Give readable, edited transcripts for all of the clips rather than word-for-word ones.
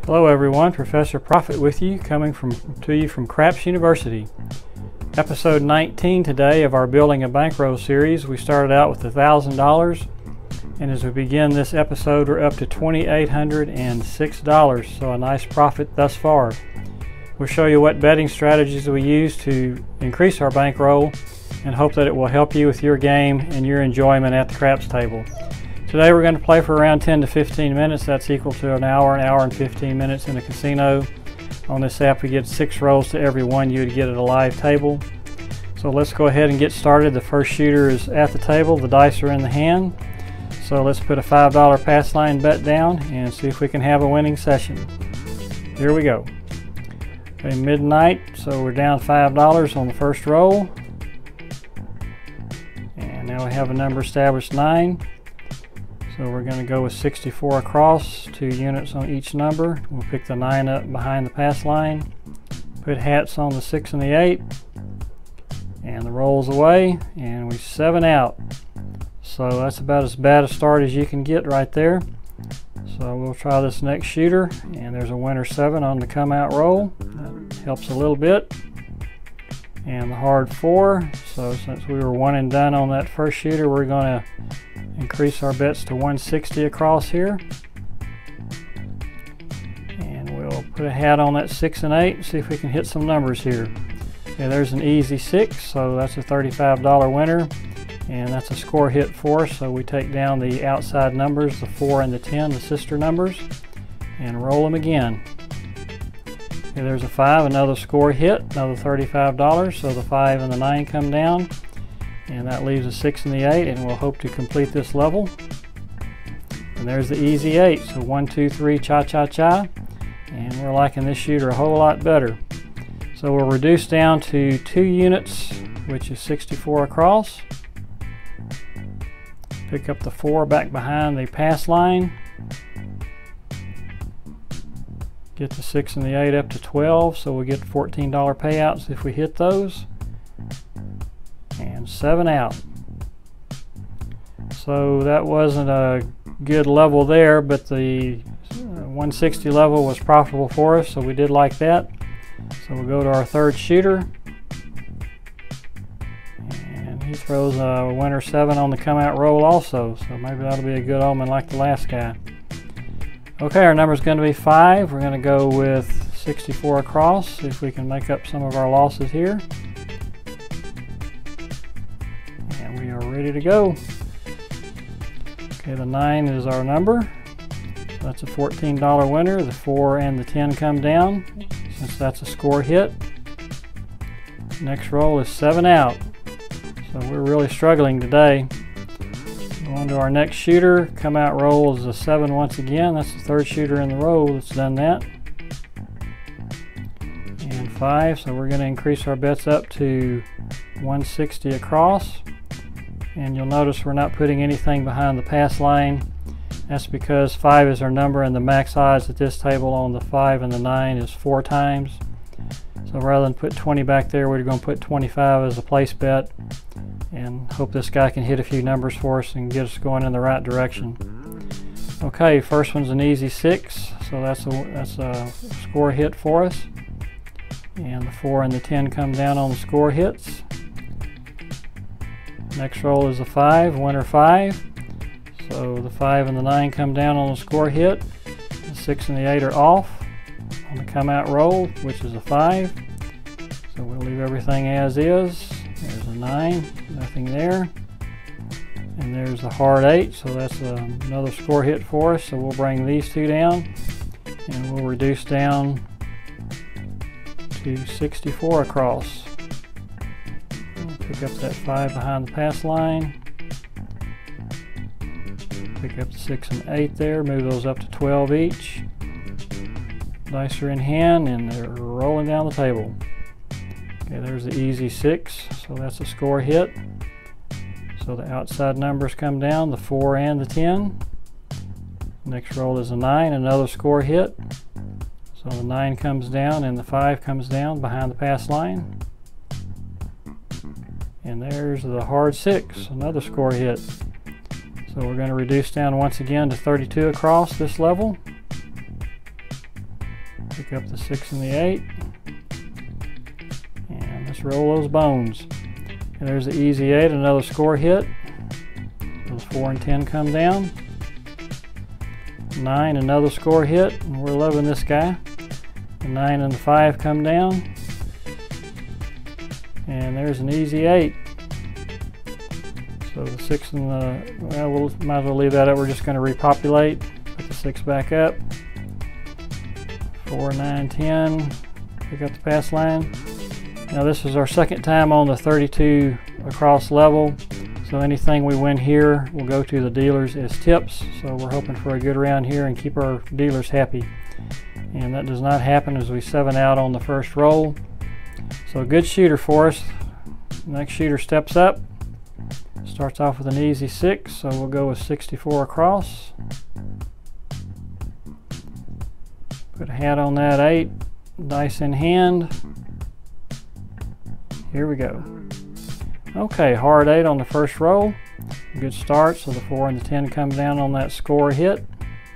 Hello everyone, Professor Profit with you, coming to you from Craps University. Episode 19 today of our Building a Bankroll series. We started out with $1,000, and as we begin this episode we're up to $2,806, so a nice profit thus far. We'll show you what betting strategies we use to increase our bankroll and hope that it will help you with your game and your enjoyment at the craps table. Today we're going to play for around 10 to 15 minutes. That's equal to an hour and 15 minutes in the casino. On this app we get 6 rolls to every one you would get at a live table. So let's go ahead and get started. The first shooter is at the table. The dice are in the hand. So let's put a $5 pass line bet down and see if we can have a winning session. Here we go. Okay, midnight, so we're down $5 on the first roll. And now we have a number established, 9. So we're going to go with 64 across, 2 units on each number. We'll pick the 9 up behind the pass line, put hats on the 6 and the 8, and the rolls away, and we 7 out. So that's about as bad a start as you can get right there. So we'll try this next shooter, and there's a winner 7 on the come out roll. That helps a little bit. And the hard 4. So since we were 1 and done on that first shooter, we're going to increase our bets to 160 across here. And we'll put a hat on that 6 and 8 and see if we can hit some numbers here. Okay, there's an easy 6, so that's a $35 winner. And that's a score hit for us, so we take down the outside numbers, the 4 and the 10, the sister numbers, and roll them again. Okay, there's a 5, another score hit, another $35, so the 5 and the 9 come down, and that leaves a 6 and the 8, and we'll hope to complete this level. And there's the easy 8, so 1, 2, 3, cha-cha-cha, and we're liking this shooter a whole lot better. So we'll reduce down to 2 units, which is 64 across. Pick up the 4 back behind the pass line. Get the 6 and the 8 up to 12, so we get $14 payouts if we hit those. And 7 out. So that wasn't a good level there, but the 160 level was profitable for us, so we did like that. So we'll go to our third shooter. He throws a winner 7 on the come out roll also, so maybe that'll be a good omen like the last guy. Okay, our number is going to be 5. We're going to go with 64 across, see if we can make up some of our losses here. And we are ready to go. Okay, the 9 is our number. So that's a $14 winner. The 4 and the 10 come down, since that's a score hit. Next roll is 7 out. So we're really struggling today. Go on to our next shooter. Come out roll is a 7 once again. That's the third shooter in the row that's done that. And 5, so we're going to increase our bets up to 160 across. And you'll notice we're not putting anything behind the pass line. That's because 5 is our number, and the max odds at this table on the 5 and the 9 is 4 times. So rather than put 20 back there, we're going to put 25 as a place bet and hope this guy can hit a few numbers for us and get us going in the right direction. Okay, first one's an easy 6, so that's a score hit for us. And the 4 and the 10 come down on the score hits. Next roll is a 5, winner 5. So the 5 and the 9 come down on the score hit. The 6 and the 8 are off on the come out roll, which is a 5. So we'll leave everything as is. There's a 9, nothing there. And there's the hard 8, so that's another score hit for us. So we'll bring these 2 down, and we'll reduce down to 64 across. Pick up that 5 behind the pass line. Pick up the 6 and 8 there, move those up to 12 each. Dice are in hand and they're rolling down the table. Okay, there's the easy 6, so that's a score hit. So the outside numbers come down, the 4 and the 10. Next roll is a 9, another score hit. So the 9 comes down and the 5 comes down behind the pass line. And there's the hard 6, another score hit. So we're going to reduce down once again to 32 across this level. Pick up the 6 and the 8. And let's roll those bones. And there's the easy 8, another score hit. Those 4 and 10 come down. 9, another score hit, and we're loving this guy. The 9 and the 5 come down. And there's an easy 8. So the 6 and the, well, we might as well leave that up. We're just going to repopulate. Put the 6 back up. 4, 9, 10. Pick up the pass line. Now this is our second time on the 32 across level. So anything we win here will go to the dealers as tips. So we're hoping for a good round here and keep our dealers happy. And that does not happen as we 7 out on the first roll. So a good shooter for us. Next shooter steps up. Starts off with an easy 6, so we'll go with 64 across. Put a hat on that 8. Dice in hand. Here we go. Okay, hard 8 on the first roll. Good start, so the 4 and the 10 come down on that score hit.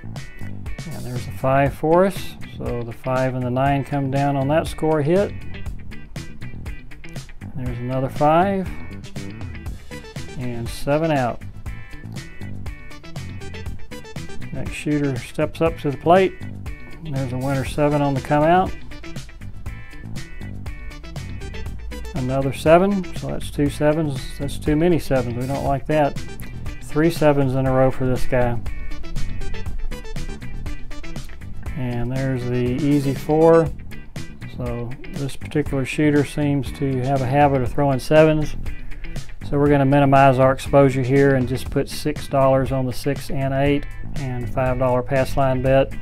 And there's a 5 for us, so the 5 and the 9 come down on that score hit. There's another 5. And 7 out. Next shooter steps up to the plate. And there's a winner 7 on the come out. Another 7, so that's 2 7s. That's too many 7s. We don't like that. 3 7s in a row for this guy. And there's the easy 4. So this particular shooter seems to have a habit of throwing 7s. So we're going to minimize our exposure here and just put $6 on the 6 and 8 and $5 pass line bet.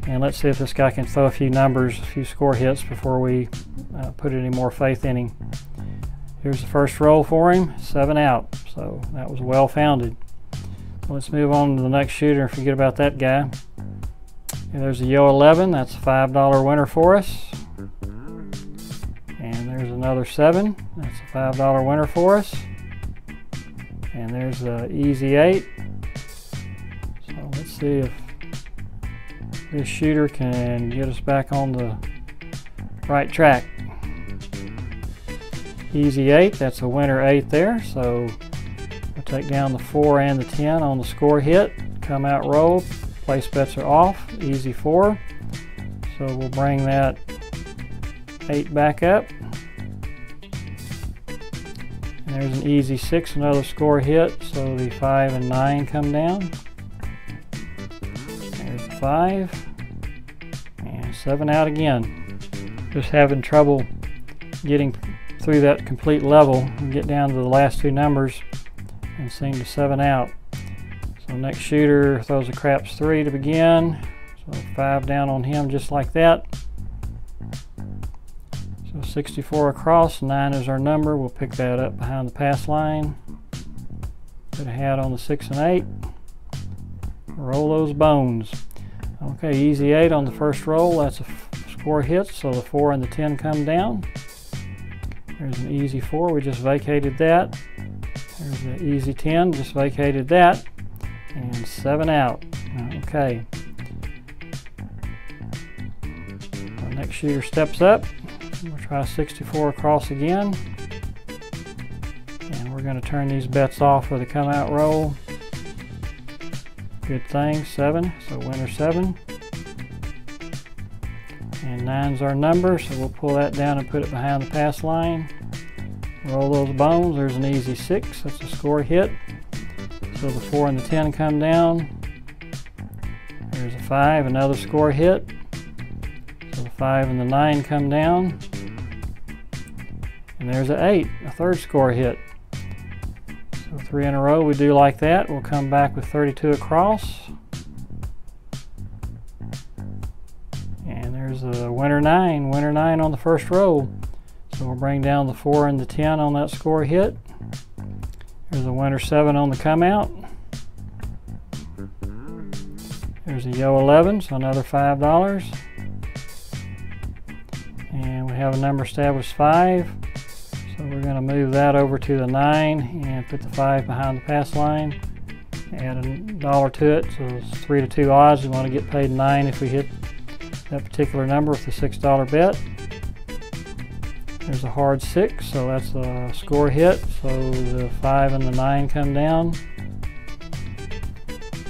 And let's see if this guy can throw a few numbers, a few score hits before we put any more faith in him. Here's the first roll for him, 7 out. So that was well founded. Let's move on to the next shooter and forget about that guy. And there's a Yo 11, that's a $5 winner for us. And there's another 7, that's a $5 winner for us. And there's the easy 8. So let's see if this shooter can get us back on the right track. Easy 8, that's a winner 8 there. So we'll take down the 4 and the 10 on the score hit. Come out roll, place bets are off, easy 4. So we'll bring that 8 back up. And there's an easy 6, another score hit. So the 5 and 9 come down. There's the 5. And 7 out again. Just having trouble getting through that complete level and get down to the last 2 numbers and seem to 7 out. So next shooter throws a craps 3 to begin. So 5 down on him just like that. So 64 across, 9 is our number. We'll pick that up behind the pass line. Put a hat on the 6 and 8. Roll those bones. Okay, easy 8 on the first roll. That's a score hit, so the 4 and the 10 come down. There's an easy 4, we just vacated that. There's the easy 10, just vacated that. And 7 out. Okay. The next shooter steps up. We'll try 64 across again. And we're going to turn these bets off for the come out roll. Good thing, 7, so winner 7. And 9's our number, so we'll pull that down and put it behind the pass line. Roll those bones, there's an easy 6, that's a score hit. So the 4 and the 10 come down. There's a 5, another score hit. So the 5 and the 9 come down. And there's an 8, a third score hit. So 3 in a row, we do like that. We'll come back with 32 across. And there's a winner 9 on the first roll. So we'll bring down the 4 and the 10 on that score hit. There's a winner 7 on the come out. There's a Yo 11, so another $5. And we have a number established 5. So we're going to move that over to the 9 and put the 5 behind the pass line. Add $1 to it, so it's 3 to 2 odds. We want to get paid 9 if we hit that particular number with the $6 bet. There's a hard 6, so that's a score hit, so the 5 and the 9 come down.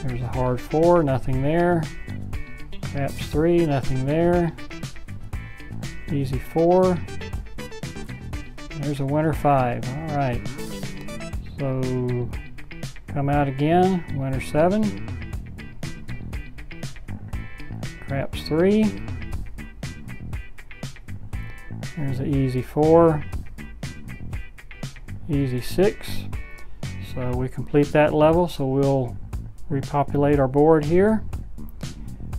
There's a hard 4, nothing there. Craps 3, nothing there. Easy 4. There's a winner 5. All right. So come out again, winner 7. Craps 3. There's an easy 4, easy 6. So we complete that level, so we'll repopulate our board here.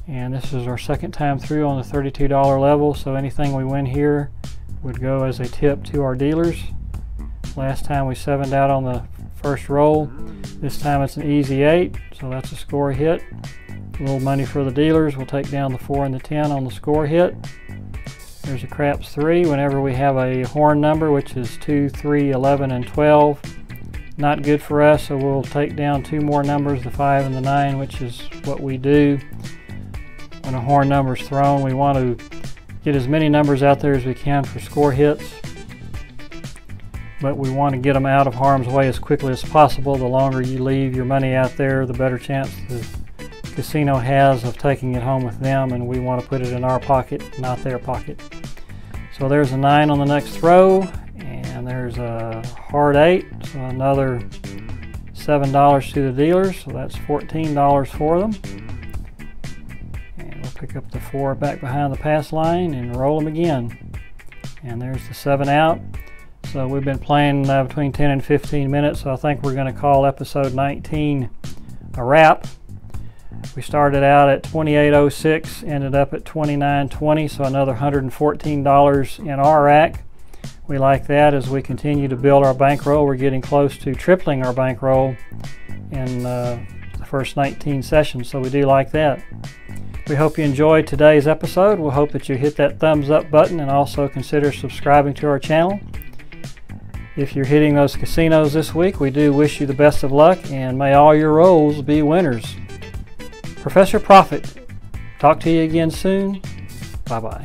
And this is our second time through on the $32 level, so anything we win here would go as a tip to our dealers. Last time we 7'd out on the first roll. This time it's an easy 8, so that's a score hit. A little money for the dealers. We'll take down the 4 and the 10 on the score hit. There's a craps 3 whenever we have a horn number, which is 2, 3, 11, and 12. Not good for us, so we'll take down 2 more numbers, the 5 and the 9, which is what we do. When a horn number is thrown, we want to get as many numbers out there as we can for score hits. But we want to get them out of harm's way as quickly as possible. The longer you leave your money out there, the better chance the casino has of taking it home with them, and we want to put it in our pocket, not their pocket. So there's a 9 on the next throw, and there's a hard 8, so another $7 to the dealers, so that's $14 for them. And we'll pick up the 4 back behind the pass line and roll them again. And there's the 7 out. So we've been playing between 10 and 15 minutes, so I think we're going to call episode 19 a wrap. We started out at $28.06, ended up at $29.20, so another $114 in our rack. We like that as we continue to build our bankroll. We're getting close to tripling our bankroll in the first 19 sessions, so we do like that. We hope you enjoyed today's episode. We'll hope that you hit that thumbs up button and also consider subscribing to our channel. If you're hitting those casinos this week, we do wish you the best of luck, and may all your rolls be winners. Professor Profit, talk to you again soon. Bye-bye.